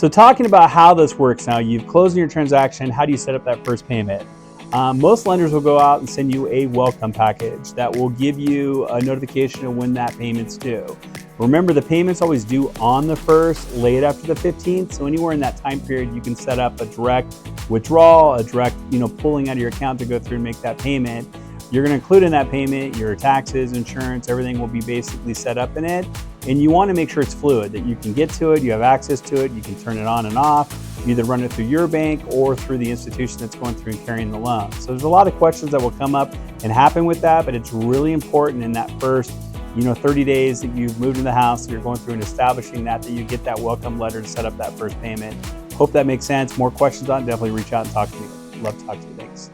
So talking about how this works now, you've closed your transaction. How do you set up that first payment? Most lenders will go out and send you a welcome package that will give you a notification of when that payment's due. Remember, the payment's always due on the 1st, late after the 15th. So anywhere in that time period, you can set up a direct withdrawal, a direct, pulling out of your account to go through and make that payment. You're going to include in that payment your taxes, insurance, everything will be basically set up in it. And you want to make sure it's fluid, that you can get to it, you have access to it, you can turn it on and off, you either run it through your bank or through the institution that's going through and carrying the loan. So there's a lot of questions that will come up and happen with that, but it's really important in that first 30 days that you've moved in the house, that you're going through and establishing that you get that welcome letter to set up that first payment. Hope that makes sense. More questions on it, definitely reach out and talk to me. Love to talk to you. Thanks.